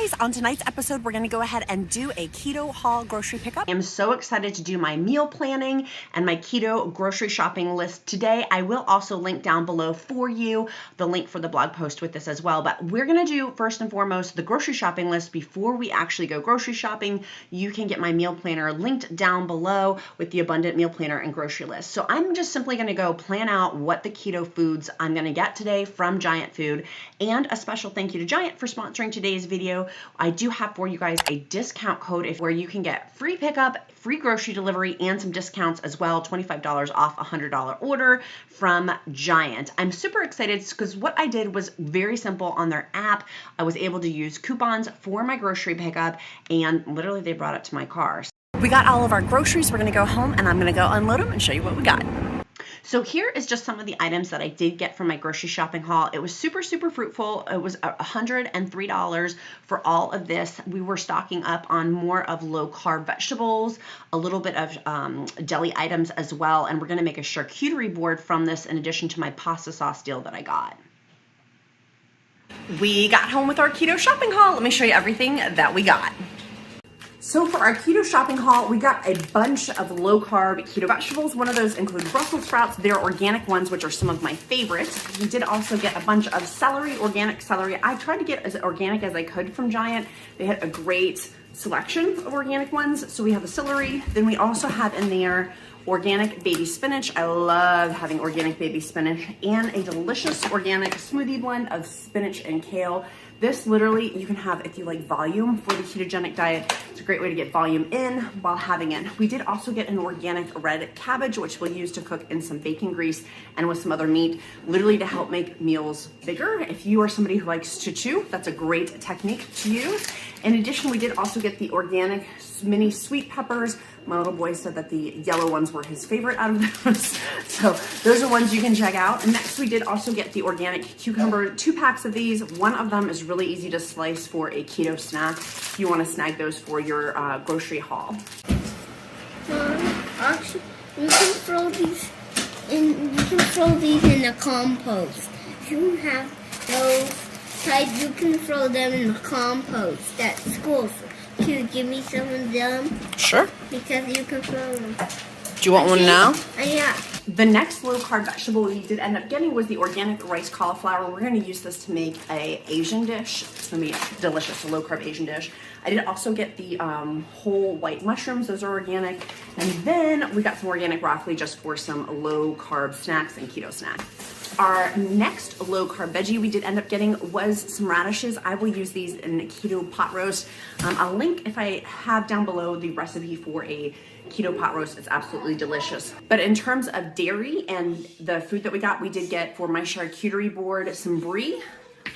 guys, on tonight's episode, we're gonna go ahead and do a keto haul grocery pickup. I'm so excited to do my meal planning and my keto grocery shopping list today. I will also link down below for you the link for the blog post with this as well, but we're gonna do first and foremost the grocery shopping list before we actually go grocery shopping. You can get my meal planner linked down below with the abundant meal planner and grocery list. So I'm just simply gonna go plan out what the keto foods I'm gonna get today from Giant Food, and a special thank you to Giant for sponsoring today's video. I do have for you guys a discount code where you can get free pickup, free grocery delivery, and some discounts as well, $25 off a $100 order from Giant. I'm super excited because what I did was very simple on their app. I was able to use coupons for my grocery pickup, and literally they brought it to my car. We got all of our groceries. We're gonna go home and I'm gonna go unload them and show you what we got. So here is just some of the items that I did get from my grocery shopping haul. It was super, super fruitful. It was $103 for all of this. We were stocking up on more of low carb vegetables, a little bit of deli items as well. And we're gonna make a charcuterie board from this in addition to my pasta sauce deal that I got. We got home with our keto shopping haul. Let me show you everything that we got. So for our keto shopping haul, we got a bunch of low carb keto vegetables. One of those includes Brussels sprouts. They're organic ones, which are some of my favorites. We did also get a bunch of celery, organic celery. I tried to get as organic as I could from Giant. They had a great selection of organic ones. So we have the celery. Then we also have in there organic baby spinach. I love having organic baby spinach, and a delicious organic smoothie blend of spinach and kale. This literally, you can have if you like volume for the ketogenic diet. It's a great way to get volume in while having it. We did also get an organic red cabbage, which we'll use to cook in some bacon grease and with some other meat, literally to help make meals bigger. If you are somebody who likes to chew, that's a great technique to use. In addition, we did also get the organic mini sweet peppers. My little boy said that the yellow ones were his favorite out of those. So those are ones you can check out. And next we did also get the organic cucumber, 2 packs of these. One of them is really easy to slice for a keto snack if you want to snag those for your grocery haul. Actually, you can throw these in the compost. If you have those type, you can throw them in the compost at school. Can you give me some of them? Sure. Because you can throw them. Do you want one now? Yeah. The next low carb vegetable we did end up getting was the organic rice cauliflower. We're going to use this to make a Asian dish. It's going to be delicious, a low carb Asian dish. I did also get the whole white mushrooms. Those are organic. And then we got some organic broccoli just for some low carb snacks and keto snacks. Our next low carb veggie we did end up getting was some radishes. I will use these in a keto pot roast. I'll link if I have down below the recipe for a keto pot roast. It's absolutely delicious. But in terms of dairy and the food that we got, we did get for my charcuterie board some brie.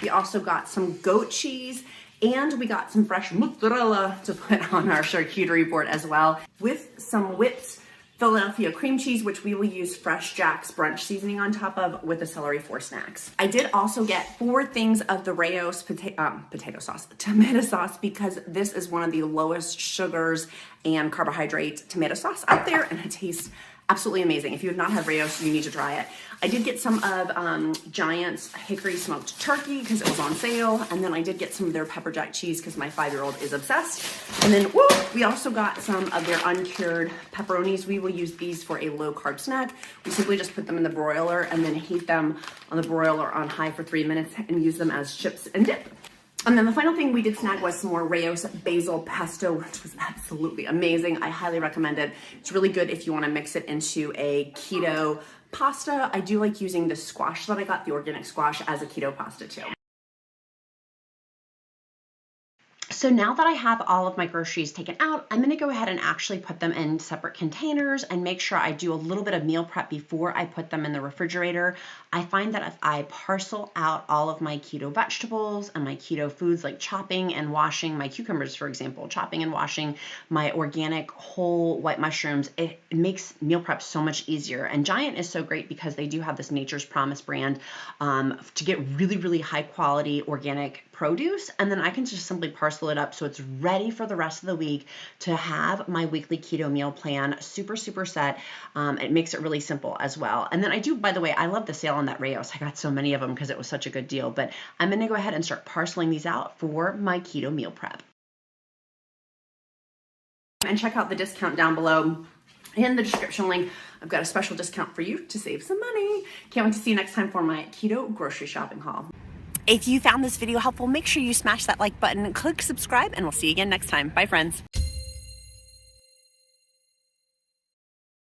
We also got some goat cheese, and we got some fresh mozzarella to put on our charcuterie board as well, with some whipped Philadelphia cream cheese, which we will use Fresh Jack's brunch seasoning on top of with the celery for snacks. I did also get 4 things of the Rao's tomato sauce, because this is one of the lowest sugars and carbohydrate tomato sauce out there, and it tastes absolutely amazing. If you have not had Rao's, you need to try it. I did get some of Giant's hickory smoked turkey because it was on sale. And then I did get some of their pepper jack cheese because my 5-year-old is obsessed. And then we also got some of their uncured pepperonis. We will use these for a low carb snack. We simply just put them in the broiler and then heat them on the broiler on high for 3 minutes and use them as chips and dip. And then the final thing we did snag was some more Rao's basil pesto, which was absolutely amazing. I highly recommend it. It's really good if you want to mix it into a keto pasta. I do like using the squash that I got, the organic squash, as a keto pasta too. So now that I have all of my groceries taken out, I'm going to go ahead and actually put them in separate containers and make sure I do a little bit of meal prep before I put them in the refrigerator. I find that if I parcel out all of my keto vegetables and my keto foods, like chopping and washing my cucumbers, for example, chopping and washing my organic whole white mushrooms, it makes meal prep so much easier. And Giant is so great because they do have this Nature's Promise brand to get really, really high quality organic produce, and then I can just simply parcel it up so it's ready for the rest of the week to have my weekly keto meal plan super set. It makes it really simple as well. And then I do, by the way, I love the sale on that Raos. I got so many of them because it was such a good deal, but I'm going to go ahead and start parceling these out for my keto meal prep. And check out the discount down below in the description link. I've got a special discount for you to save some money. Can't wait to see you next time for my keto grocery shopping haul. If you found this video helpful, make sure you smash that like button, click subscribe, and we'll see you again next time. Bye, friends.